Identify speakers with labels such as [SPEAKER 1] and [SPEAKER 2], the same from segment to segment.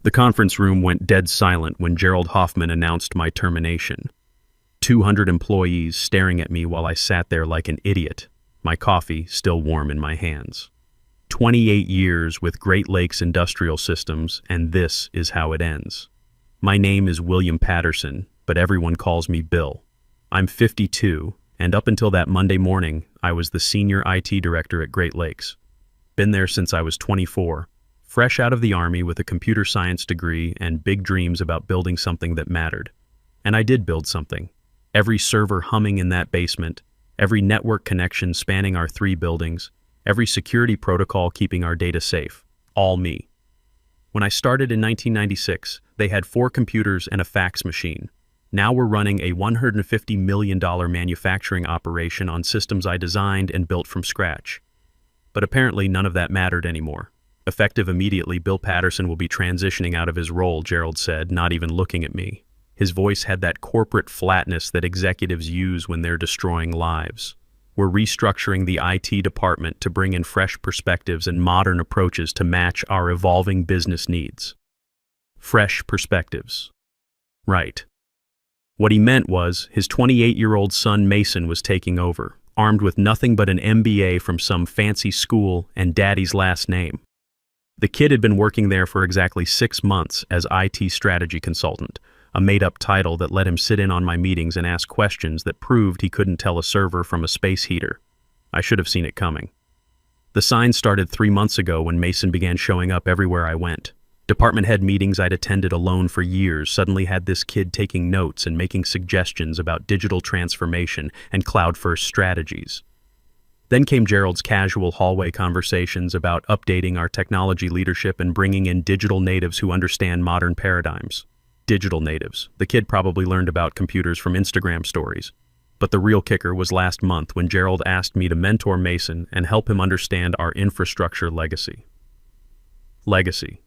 [SPEAKER 1] The conference room went dead silent when Gerald Hoffman announced my termination. 200 employees staring at me while I sat there like an idiot, my coffee still warm in my hands. 28 years with Great Lakes Industrial Systems, and this is how it ends. My name is William Patterson, but everyone calls me Bill. I'm 52, and up until that Monday morning, I was the senior IT director at Great Lakes. Been there since I was 24, fresh out of the Army with a computer science degree and big dreams about building something that mattered. And I did build something. Every server humming in that basement, every network connection spanning our 3 buildings, every security protocol keeping our data safe. All me. When I started in 1996, they had 4 computers and a fax machine. Now we're running a $150 million manufacturing operation on systems I designed and built from scratch. But apparently none of that mattered anymore. Effective immediately, Bill Patterson will be transitioning out of his role, Gerald said, not even looking at me. His voice had that corporate flatness that executives use when they're destroying lives. We're restructuring the IT department to bring in fresh perspectives and modern approaches to match our evolving business needs. Fresh perspectives. Right. What he meant was his 28-year-old son Mason was taking over, armed with nothing but an MBA from some fancy school and daddy's last name. The kid had been working there for exactly 6 months as IT strategy consultant, a made-up title that let him sit in on my meetings and ask questions that proved he couldn't tell a server from a space heater. I should have seen it coming. The signs started 3 months ago when Mason began showing up everywhere I went. Department head meetings I'd attended alone for years suddenly had this kid taking notes and making suggestions about digital transformation and cloud-first strategies. Then came Gerald's casual hallway conversations about updating our technology leadership and bringing in digital natives who understand modern paradigms. Digital natives. The kid probably learned about computers from Instagram stories. But the real kicker was last month when Gerald asked me to mentor Mason and help him understand our infrastructure legacy. Legacy.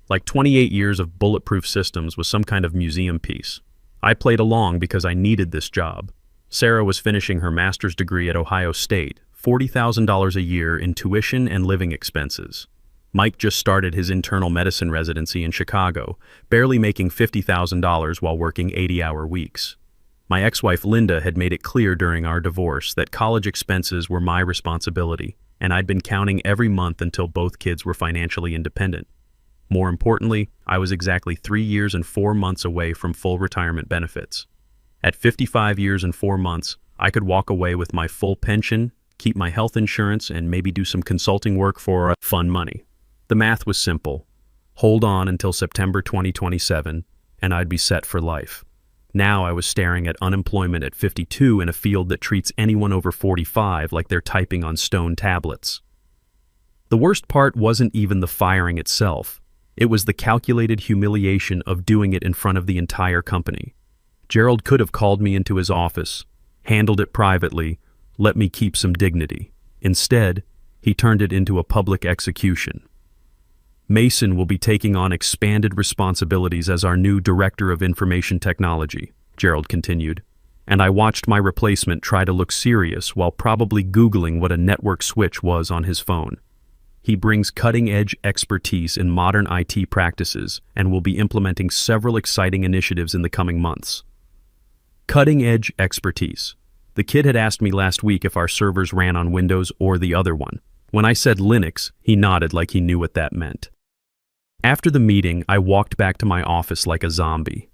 [SPEAKER 1] Like 28 years of bulletproof systems was some kind of museum piece. I played along because I needed this job. Sarah was finishing her master's degree at Ohio State, $40,000 a year in tuition and living expenses. Mike just started his internal medicine residency in Chicago, barely making $50,000 while working 80-hour weeks. My ex-wife Linda had made it clear during our divorce that college expenses were my responsibility, and I'd been counting every month until both kids were financially independent. More importantly, I was exactly 3 years and 4 months away from full retirement benefits. At 55 years and 4 months, I could walk away with my full pension, keep my health insurance, and maybe do some consulting work for fun money. The math was simple. Hold on until September 2027, and I'd be set for life. Now I was staring at unemployment at 52 in a field that treats anyone over 45 like they're typing on stone tablets. The worst part wasn't even the firing itself. It was the calculated humiliation of doing it in front of the entire company. Gerald could have called me into his office, handled it privately, let me keep some dignity. Instead, he turned it into a public execution. Mason will be taking on expanded responsibilities as our new Director of Information Technology, Gerald continued, and I watched my replacement try to look serious while probably Googling what a network switch was on his phone. He brings cutting-edge expertise in modern IT practices and will be implementing several exciting initiatives in the coming months. Cutting-edge expertise. The kid had asked me last week if our servers ran on Windows or the other one. When I said Linux, he nodded like he knew what that meant. After the meeting, I walked back to my office like a zombie.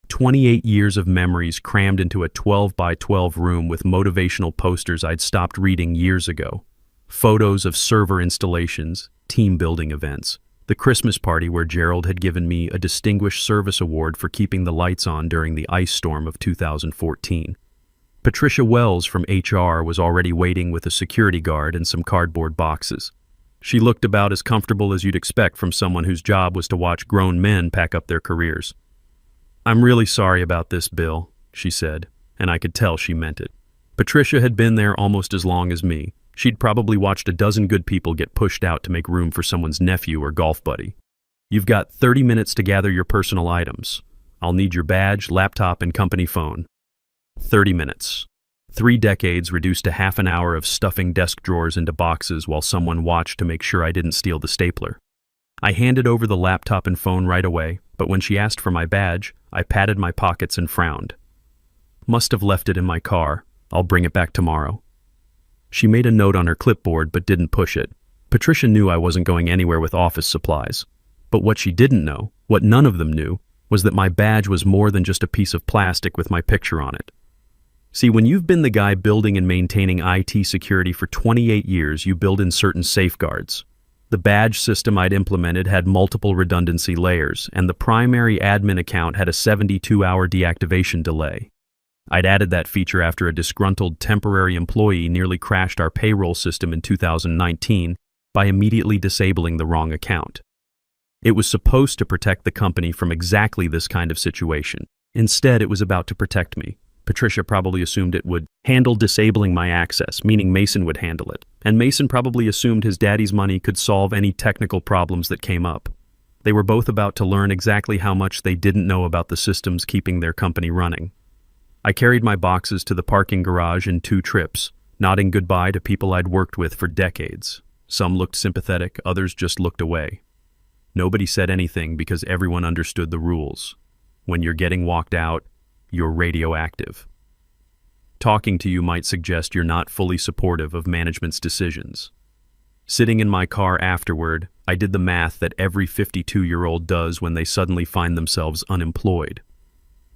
[SPEAKER 1] 28 years of memories crammed into a 12 by 12 room with motivational posters I'd stopped reading years ago. Photos of server installations, team building events, the Christmas party where Gerald had given me a Distinguished Service Award for keeping the lights on during the ice storm of 2014. Patricia Wells from HR was already waiting with a security guard and some cardboard boxes. She looked about as comfortable as you'd expect from someone whose job was to watch grown men pack up their careers. "I'm really sorry about this, Bill," she said, and I could tell she meant it. Patricia had been there almost as long as me. She'd probably watched a dozen good people get pushed out to make room for someone's nephew or golf buddy. "You've got 30 minutes to gather your personal items. I'll need your badge, laptop, and company phone." 30 minutes. 3 decades reduced to half an hour of stuffing desk drawers into boxes while someone watched to make sure I didn't steal the stapler. I handed over the laptop and phone right away, but when she asked for my badge, I patted my pockets and frowned. Must have left it in my car. I'll bring it back tomorrow. She made a note on her clipboard but didn't push it. Patricia knew I wasn't going anywhere with office supplies. But what she didn't know, what none of them knew, was that my badge was more than just a piece of plastic with my picture on it. See, when you've been the guy building and maintaining IT security for 28 years, you build in certain safeguards. The badge system I'd implemented had multiple redundancy layers, and the primary admin account had a 72-hour deactivation delay. I'd added that feature after a disgruntled temporary employee nearly crashed our payroll system in 2019 by immediately disabling the wrong account. It was supposed to protect the company from exactly this kind of situation. Instead, it was about to protect me. Patricia probably assumed it would handle disabling my access, meaning Mason would handle it. And Mason probably assumed his daddy's money could solve any technical problems that came up. They were both about to learn exactly how much they didn't know about the systems keeping their company running. I carried my boxes to the parking garage in 2 trips, nodding goodbye to people I'd worked with for decades. Some looked sympathetic, others just looked away. Nobody said anything because everyone understood the rules. When you're getting walked out, you're radioactive. Talking to you might suggest you're not fully supportive of management's decisions. Sitting in my car afterward, I did the math that every 52-year-old does when they suddenly find themselves unemployed.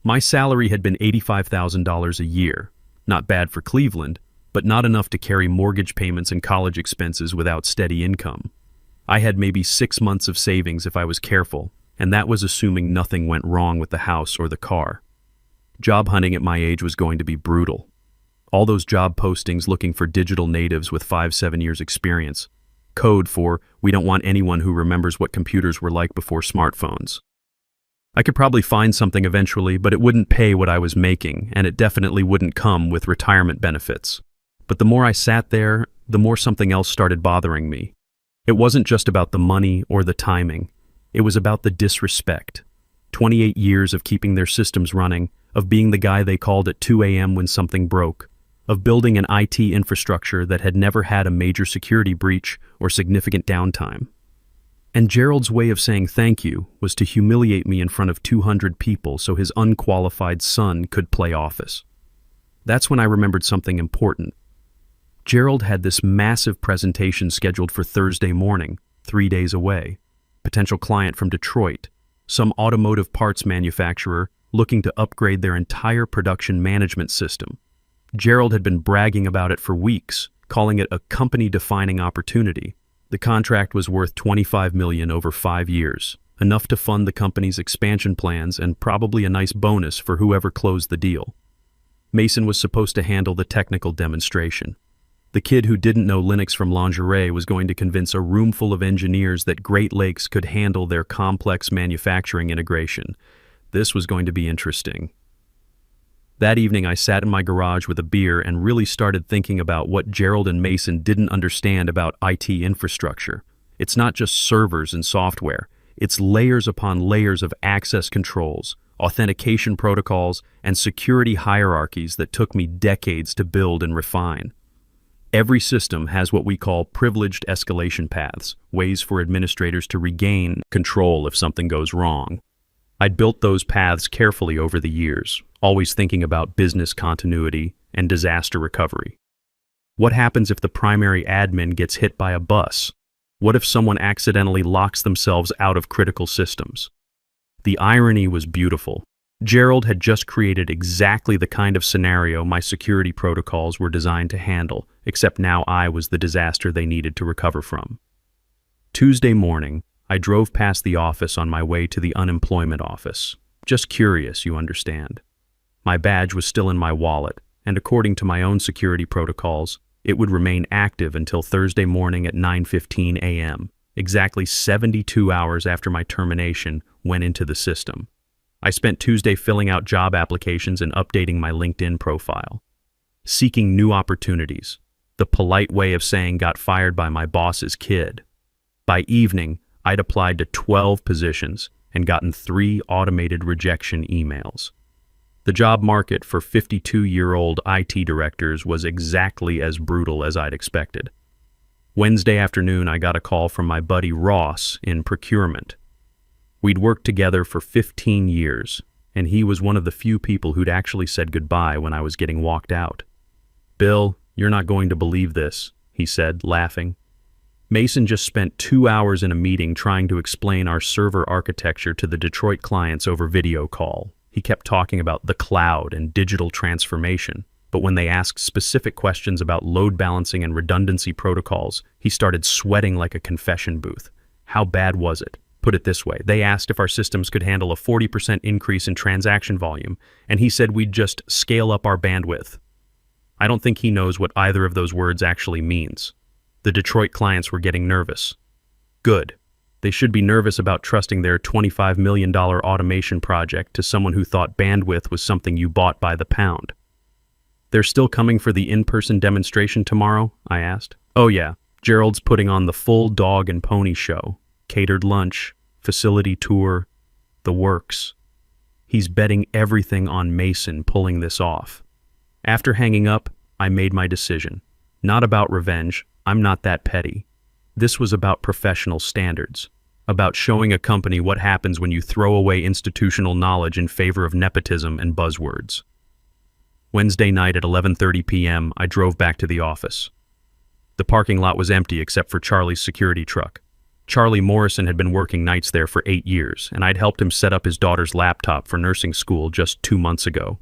[SPEAKER 1] My salary had been $85,000 a year, not bad for Cleveland, but not enough to carry mortgage payments and college expenses without steady income. I had maybe 6 months of savings if I was careful, and that was assuming nothing went wrong with the house or the car. Job hunting at my age was going to be brutal. All those job postings looking for digital natives with 5-7 years experience. Code for, we don't want anyone who remembers what computers were like before smartphones. I could probably find something eventually, but it wouldn't pay what I was making, and it definitely wouldn't come with retirement benefits. But the more I sat there, the more something else started bothering me. It wasn't just about the money or the timing. It was about the disrespect. 28 years of keeping their systems running, of being the guy they called at 2 a.m. when something broke, of building an IT infrastructure that had never had a major security breach or significant downtime. And Gerald's way of saying thank you was to humiliate me in front of 200 people so his unqualified son could play office. That's when I remembered something important. Gerald had this massive presentation scheduled for Thursday morning, 3 days away. Potential client from Detroit, some automotive parts manufacturer looking to upgrade their entire production management system. Gerald had been bragging about it for weeks, calling it a company-defining opportunity. The contract was worth $25 million over 5 years, enough to fund the company's expansion plans and probably a nice bonus for whoever closed the deal. Mason was supposed to handle the technical demonstration. The kid who didn't know Linux from lingerie was going to convince a room full of engineers that Great Lakes could handle their complex manufacturing integration. This was going to be interesting. That evening, I sat in my garage with a beer and really started thinking about what Gerald and Mason didn't understand about IT infrastructure. It's not just servers and software. It's layers upon layers of access controls, authentication protocols, and security hierarchies that took me decades to build and refine. Every system has what we call privileged escalation paths, ways for administrators to regain control if something goes wrong. I'd built those paths carefully over the years, always thinking about business continuity and disaster recovery. What happens if the primary admin gets hit by a bus? What if someone accidentally locks themselves out of critical systems? The irony was beautiful. Gerald had just created exactly the kind of scenario my security protocols were designed to handle, except now I was the disaster they needed to recover from. Tuesday morning, I drove past the office on my way to the unemployment office. Just curious, you understand. My badge was still in my wallet, and according to my own security protocols, it would remain active until Thursday morning at 9:15 a.m., exactly 72 hours after my termination went into the system. I spent Tuesday filling out job applications and updating my LinkedIn profile. Seeking new opportunities, the polite way of saying got fired by my boss's kid. By evening, I'd applied to 12 positions and gotten 3 automated rejection emails. The job market for 52-year-old IT directors was exactly as brutal as I'd expected. Wednesday afternoon, I got a call from my buddy Ross in procurement. We'd worked together for 15 years, and he was one of the few people who'd actually said goodbye when I was getting walked out. "Bill, you're not going to believe this," he said, laughing. "Mason just spent 2 hours in a meeting trying to explain our server architecture to the Detroit clients over video call. He kept talking about the cloud and digital transformation, but when they asked specific questions about load balancing and redundancy protocols, he started sweating like a confession booth. How bad was it? Put it this way, they asked if our systems could handle a 40% increase in transaction volume, and he said we'd just scale up our bandwidth. I don't think he knows what either of those words actually means. The Detroit clients were getting nervous. Good. They should be nervous about trusting their $25 million automation project to someone who thought bandwidth was something you bought by the pound. "They're still coming for the in-person demonstration tomorrow?" I asked. "Oh yeah, Gerald's putting on the full dog and pony show. Catered lunch, facility tour, the works. He's betting everything on Mason pulling this off." After hanging up, I made my decision. Not about revenge, I'm not that petty. This was about professional standards, about showing a company what happens when you throw away institutional knowledge in favor of nepotism and buzzwords. Wednesday night at 11:30 p.m., I drove back to the office. The parking lot was empty except for Charlie's security truck. Charlie Morrison had been working nights there for 8 years, and I'd helped him set up his daughter's laptop for nursing school just 2 months ago.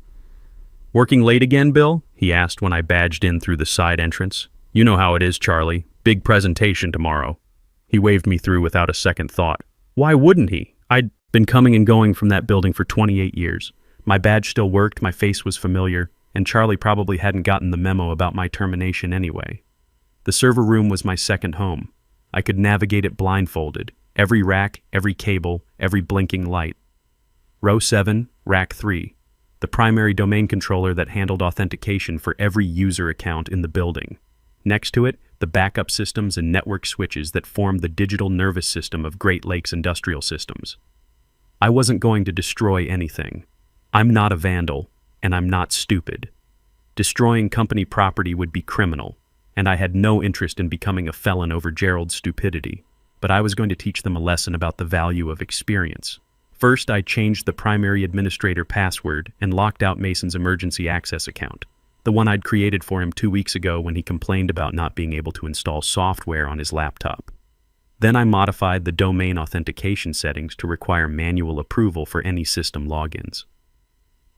[SPEAKER 1] "Working late again, Bill?" he asked when I badged in through the side entrance. "You know how it is, Charlie. Big presentation tomorrow." He waved me through without a second thought. Why wouldn't he? I'd been coming and going from that building for 28 years. My badge still worked, my face was familiar, and Charlie probably hadn't gotten the memo about my termination anyway. The server room was my second home. I could navigate it blindfolded, every rack, every cable, every blinking light. Row 7, Rack 3, the primary domain controller that handled authentication for every user account in the building. Next to it, the backup systems and network switches that formed the digital nervous system of Great Lakes Industrial Systems. I wasn't going to destroy anything. I'm not a vandal, and I'm not stupid. Destroying company property would be criminal, and I had no interest in becoming a felon over Gerald's stupidity, but I was going to teach them a lesson about the value of experience. First, I changed the primary administrator password and locked out Mason's emergency access account, the one I'd created for him 2 weeks ago when he complained about not being able to install software on his laptop. Then I modified the domain authentication settings to require manual approval for any system logins.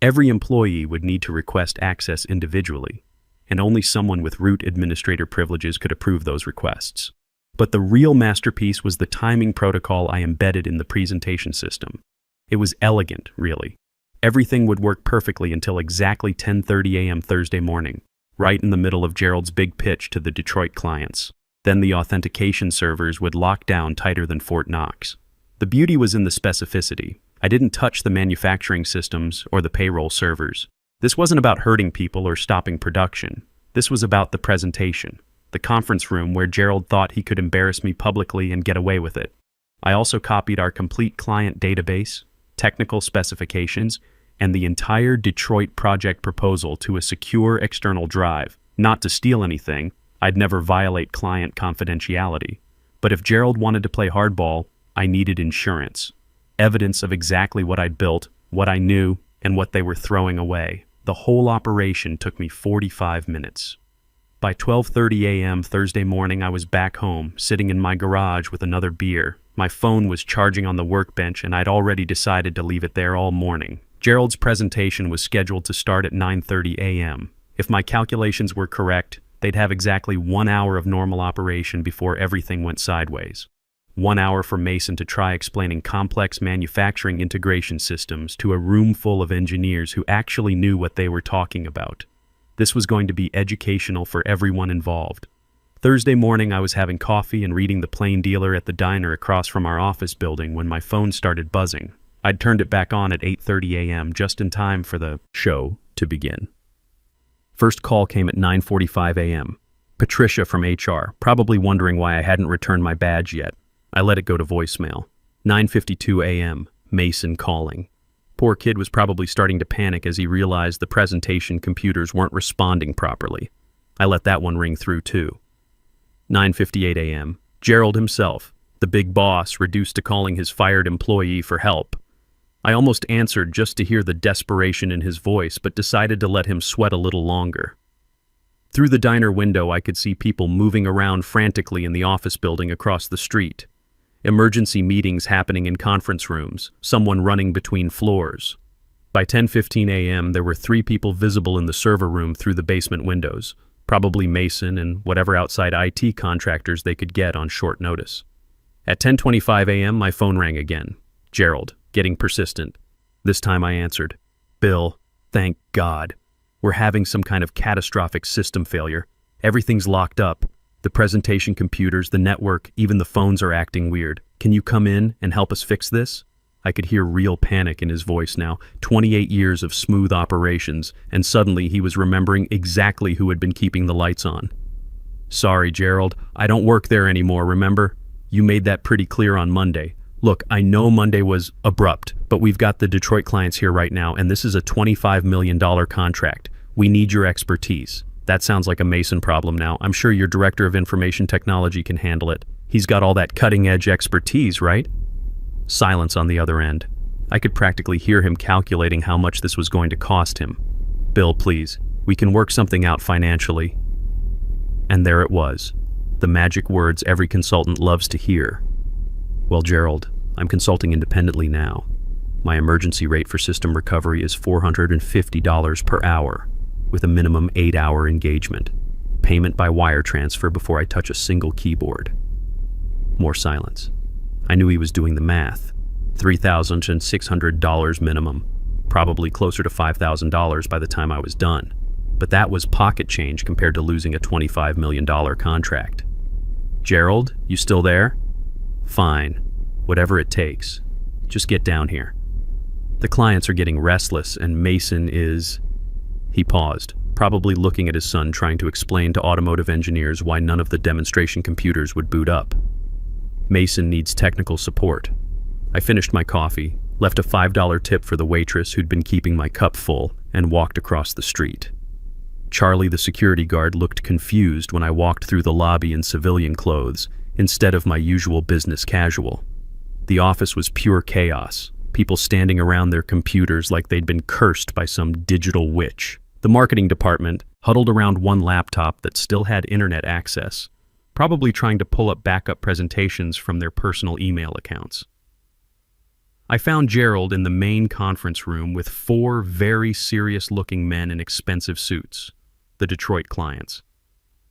[SPEAKER 1] Every employee would need to request access individually, and only someone with root administrator privileges could approve those requests. But the real masterpiece was the timing protocol I embedded in the presentation system. It was elegant, really. Everything would work perfectly until exactly 10:30 a.m. Thursday morning, right in the middle of Gerald's big pitch to the Detroit clients. Then the authentication servers would lock down tighter than Fort Knox. The beauty was in the specificity. I didn't touch the manufacturing systems or the payroll servers. This wasn't about hurting people or stopping production. This was about the presentation, the conference room where Gerald thought he could embarrass me publicly and get away with it. I also copied our complete client database, technical specifications, and the entire Detroit project proposal to a secure external drive. Not to steal anything, I'd never violate client confidentiality. But if Gerald wanted to play hardball, I needed insurance. Evidence of exactly what I'd built, what I knew, and what they were throwing away. The whole operation took me 45 minutes. By 12:30 a.m. Thursday morning, I was back home, sitting in my garage with another beer. My phone was charging on the workbench, and I'd already decided to leave it there all morning. Gerald's presentation was scheduled to start at 9:30 a.m. If my calculations were correct, they'd have exactly 1 hour of normal operation before everything went sideways. 1 hour for Mason to try explaining complex manufacturing integration systems to a room full of engineers who actually knew what they were talking about. This was going to be educational for everyone involved. Thursday morning, I was having coffee and reading The Plain Dealer at the diner across from our office building when my phone started buzzing. I'd turned it back on at 8:30 a.m. just in time for the show to begin. First call came at 9:45 a.m. Patricia from HR, probably wondering why I hadn't returned my badge yet. I let it go to voicemail. 9:52 a.m., Mason calling. Poor kid was probably starting to panic as he realized the presentation computers weren't responding properly. I let that one ring through too. 9:58 a.m. Gerald himself, the big boss, reduced to calling his fired employee for help. I almost answered just to hear the desperation in his voice, but decided to let him sweat a little longer. Through the diner window, I could see people moving around frantically in the office building across the street. Emergency meetings happening in conference rooms, someone running between floors. By 10:15 a.m., there were 3 people visible in the server room through the basement windows, probably Mason and whatever outside IT contractors they could get on short notice. At 10:25 a.m., my phone rang again. Gerald, getting persistent. This time I answered. Bill, thank God. We're having some kind of catastrophic system failure. Everything's locked up. The presentation computers, the network, even the phones are acting weird. Can you come in and help us fix this? I could hear real panic in his voice now. 28 years of smooth operations, and suddenly he was remembering exactly who had been keeping the lights on. Sorry, Gerald. I don't work there anymore, remember? You made that pretty clear on Monday. Look, I know Monday was abrupt, but we've got the Detroit clients here right now, and this is a $25 million contract. We need your expertise. That sounds like a Mason problem now. I'm sure your director of information technology can handle it. He's got all that cutting-edge expertise, right? Silence on the other end. I could practically hear him calculating how much this was going to cost him. Bill, please, we can work something out financially. And there it was, the magic words every consultant loves to hear. Well, Gerald, I'm consulting independently now. My emergency rate for system recovery is $450 per hour, with a minimum 8-hour engagement. Payment by wire transfer before I touch a single keyboard. More silence. I knew he was doing the math. $3,600 minimum, probably closer to $5,000 by the time I was done. But that was pocket change compared to losing a $25 million contract. Gerald, you still there? Fine. Whatever it takes. Just get down here. The clients are getting restless, and Mason is... He paused, probably looking at his son trying to explain to automotive engineers why none of the demonstration computers would boot up. Mason needs technical support. I finished my coffee, left a $5 tip for the waitress who'd been keeping my cup full, and walked across the street. Charlie, the security guard, looked confused when I walked through the lobby in civilian clothes instead of my usual business casual. The office was pure chaos, people standing around their computers like they'd been cursed by some digital witch. The marketing department huddled around one laptop that still had internet access, probably trying to pull up backup presentations from their personal email accounts. I found Gerald in the main conference room with 4 very serious-looking men in expensive suits, the Detroit clients.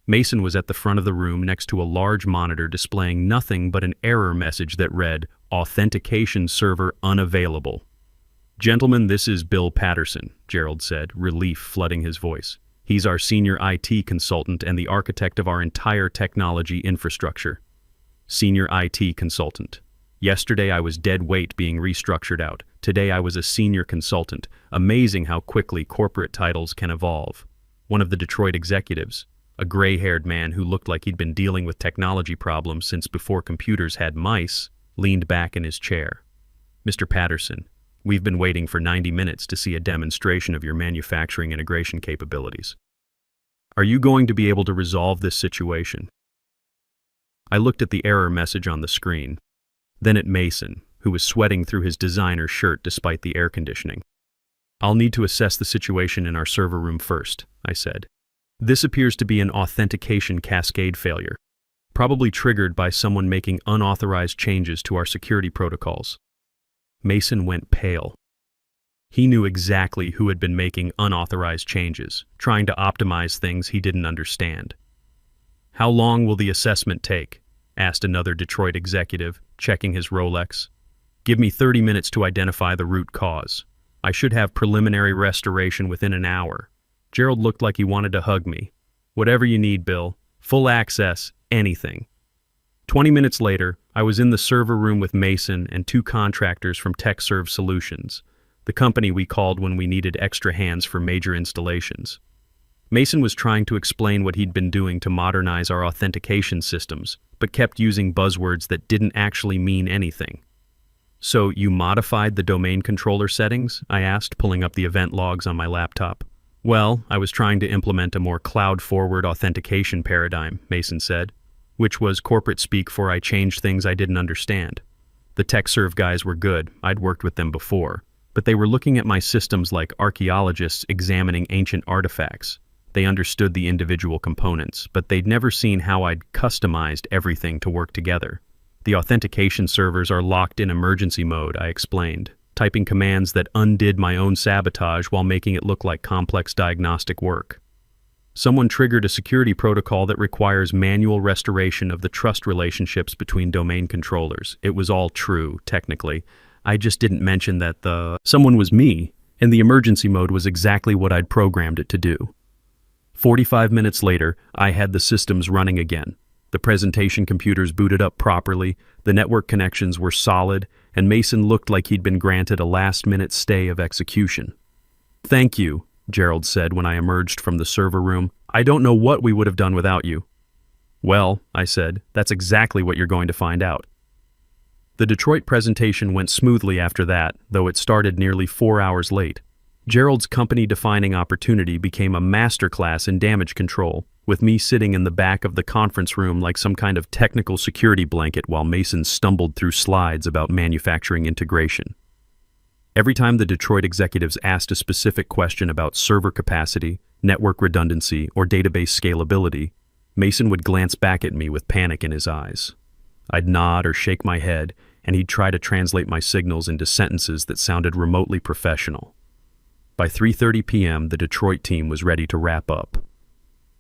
[SPEAKER 1] Mason was at the front of the room next to a large monitor displaying nothing but an error message that read, "Authentication server unavailable." "Gentlemen, this is Bill Patterson," Gerald said, relief flooding his voice. "He's our senior IT consultant and the architect of our entire technology infrastructure." Senior IT consultant. Yesterday I was dead weight being restructured out. Today I was a senior consultant. Amazing how quickly corporate titles can evolve. One of the Detroit executives, a gray-haired man who looked like he'd been dealing with technology problems since before computers had mice, leaned back in his chair. "Mr. Patterson, we've been waiting for 90 minutes to see a demonstration of your manufacturing integration capabilities. Are you going to be able to resolve this situation?" I looked at the error message on the screen, then at Mason, who was sweating through his designer shirt despite the air conditioning. "I'll need to assess the situation in our server room first," I said. "This appears to be an authentication cascade failure, probably triggered by someone making unauthorized changes to our security protocols." Mason went pale. He knew exactly who had been making unauthorized changes, trying to optimize things he didn't understand. "How long will the assessment take?" asked another Detroit executive, checking his Rolex. "Give me 30 minutes to identify the root cause. I should have preliminary restoration within an hour." Gerald looked like he wanted to hug me. "Whatever you need, Bill. Full access, anything." 20 minutes later, I was in the server room with Mason and 2 contractors from TechServe Solutions, the company we called when we needed extra hands for major installations. Mason was trying to explain what he'd been doing to modernize our authentication systems, but kept using buzzwords that didn't actually mean anything. "So you modified the domain controller settings?" I asked, pulling up the event logs on my laptop. "Well, I was trying to implement a more cloud-forward authentication paradigm," Mason said. which was corporate speak for I changed things I didn't understand. The tech serve guys were good, I'd worked with them before, but they were looking at my systems like archaeologists examining ancient artifacts. They understood the individual components, but they'd never seen how I'd customized everything to work together. The authentication servers are locked in emergency mode, I explained, typing commands that undid my own sabotage while making it look like complex diagnostic work. Someone triggered a security protocol that requires manual restoration of the trust relationships between domain controllers. It was all true, technically. I just didn't mention that someone was me, and the emergency mode was exactly what I'd programmed it to do. 45 minutes later, I had the systems running again. The presentation computers booted up properly, the network connections were solid, and Mason looked like he'd been granted a last-minute stay of execution. "Thank you," Gerald said when I emerged from the server room. "I don't know what we would have done without you." "Well," I said, "that's exactly what you're going to find out." The Detroit presentation went smoothly after that, though it started nearly 4 hours late. Gerald's company-defining opportunity became a masterclass in damage control, with me sitting in the back of the conference room like some kind of technical security blanket while Mason stumbled through slides about manufacturing integration. Every time the Detroit executives asked a specific question about server capacity, network redundancy, or database scalability, Mason would glance back at me with panic in his eyes. I'd nod or shake my head, and he'd try to translate my signals into sentences that sounded remotely professional. By 3:30 p.m., the Detroit team was ready to wrap up.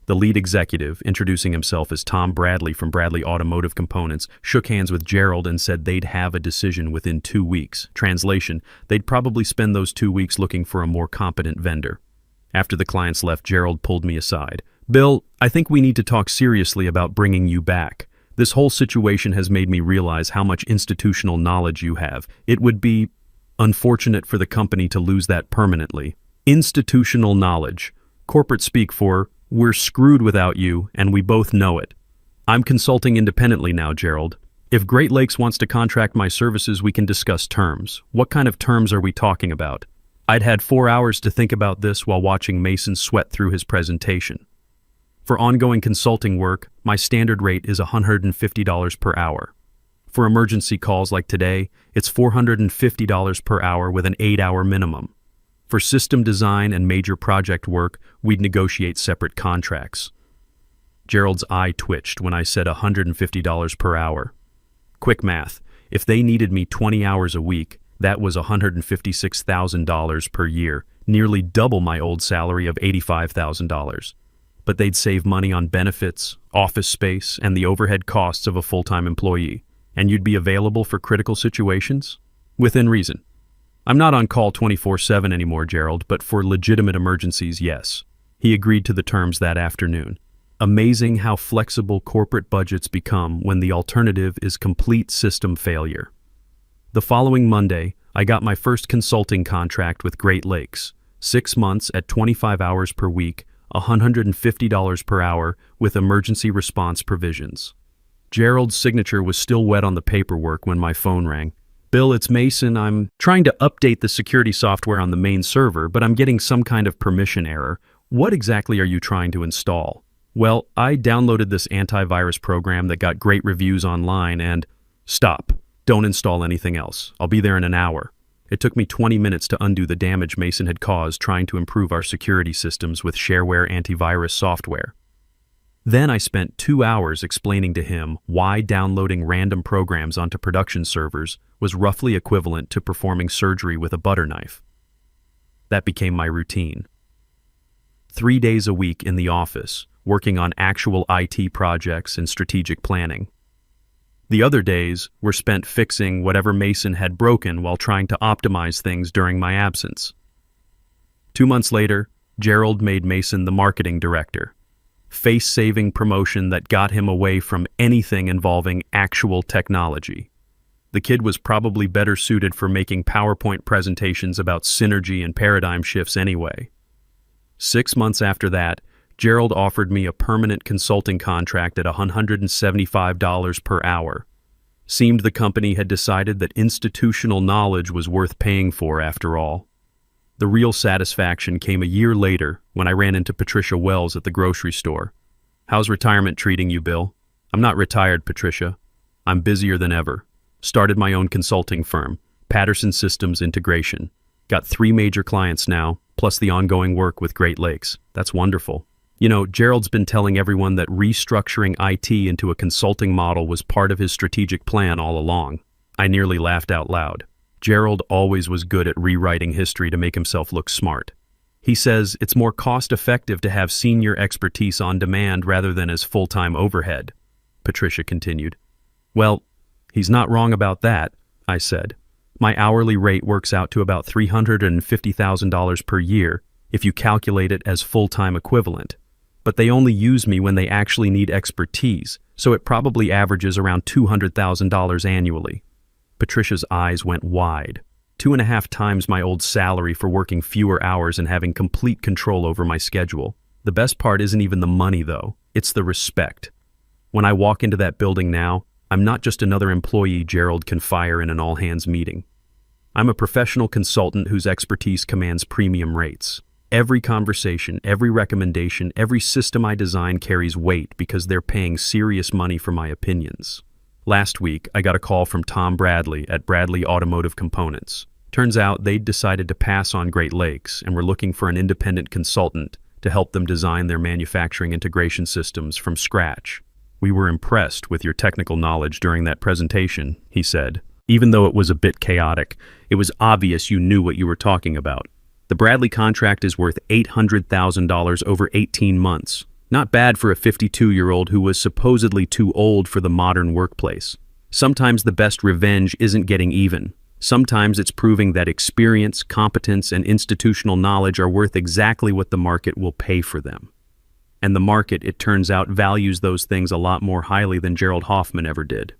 [SPEAKER 1] The lead executive, introducing himself as Tom Bradley from Bradley Automotive Components, shook hands with Gerald and said they'd have a decision within 2 weeks. Translation, they'd probably spend those 2 weeks looking for a more competent vendor. After the clients left, Gerald pulled me aside. "Bill, I think we need to talk seriously about bringing you back. This whole situation has made me realize how much institutional knowledge you have. It would be unfortunate for the company to lose that permanently." Institutional knowledge. Corporate speak for, we're screwed without you, and we both know it. I'm consulting independently now, Gerald. If Great Lakes wants to contract my services, we can discuss terms. What kind of terms are we talking about? I'd had 4 hours to think about this while watching Mason sweat through his presentation. For ongoing consulting work, my standard rate is $150 per hour. For emergency calls like today, it's $450 per hour with an 8-hour minimum. For system design and major project work, we'd negotiate separate contracts. Gerald's eye twitched when I said $150 per hour. Quick math, if they needed me 20 hours a week, that was $156,000 per year, nearly double my old salary of $85,000. But they'd save money on benefits, office space, and the overhead costs of a full-time employee. And you'd be available for critical situations? Within reason. I'm not on call 24/7 anymore, Gerald, but for legitimate emergencies, yes. He agreed to the terms that afternoon. Amazing how flexible corporate budgets become when the alternative is complete system failure. The following Monday, I got my first consulting contract with Great Lakes. 6 months at 25 hours per week, $150 per hour with emergency response provisions. Gerald's signature was still wet on the paperwork when my phone rang. "Bill, it's Mason. I'm trying to update the security software on the main server, but I'm getting some kind of permission error. What exactly are you trying to install?" "Well, I downloaded this antivirus program that got great reviews online and—" "Stop. Don't install anything else. I'll be there in an hour." It took me 20 minutes to undo the damage Mason had caused trying to improve our security systems with shareware antivirus software. Then I spent 2 hours explaining to him why downloading random programs onto production servers was roughly equivalent to performing surgery with a butter knife. That became my routine. 3 days a week in the office, working on actual IT projects and strategic planning. The other days were spent fixing whatever Mason had broken while trying to optimize things during my absence. 2 months later, Gerald made Mason the marketing director. Face-saving promotion that got him away from anything involving actual technology. The kid was probably better suited for making PowerPoint presentations about synergy and paradigm shifts anyway. 6 months after that, Gerald offered me a permanent consulting contract at $175 per hour. Seemed the company had decided that institutional knowledge was worth paying for after all. The real satisfaction came a year later when I ran into Patricia Wells at the grocery store. "How's retirement treating you, Bill?" I'm not retired, Patricia. I'm busier than ever. Started my own consulting firm, Patterson Systems Integration. Got 3 major clients now, plus the ongoing work with Great Lakes. That's wonderful. You know, Gerald's been telling everyone that restructuring IT into a consulting model was part of his strategic plan all along. I nearly laughed out loud. Gerald always was good at rewriting history to make himself look smart. He says it's more cost-effective to have senior expertise on demand rather than as full-time overhead, Patricia continued. Well, he's not wrong about that, I said. My hourly rate works out to about $350,000 per year if you calculate it as full-time equivalent. But they only use me when they actually need expertise, so it probably averages around $200,000 annually. Patricia's eyes went wide. 2.5 times my old salary for working fewer hours and having complete control over my schedule. The best part isn't even the money, though. It's the respect. When I walk into that building now, I'm not just another employee Gerald can fire in an all-hands meeting. I'm a professional consultant whose expertise commands premium rates. Every conversation, every recommendation, every system I design carries weight because they're paying serious money for my opinions. Last week, I got a call from Tom Bradley at Bradley Automotive Components. Turns out they'd decided to pass on Great Lakes and were looking for an independent consultant to help them design their manufacturing integration systems from scratch. We were impressed with your technical knowledge during that presentation, he said. Even though it was a bit chaotic, it was obvious you knew what you were talking about. The Bradley contract is worth $800,000 over 18 months. Not bad for a 52-year-old who was supposedly too old for the modern workplace. Sometimes the best revenge isn't getting even. Sometimes it's proving that experience, competence, and institutional knowledge are worth exactly what the market will pay for them. And the market, it turns out, values those things a lot more highly than Gerald Hoffman ever did.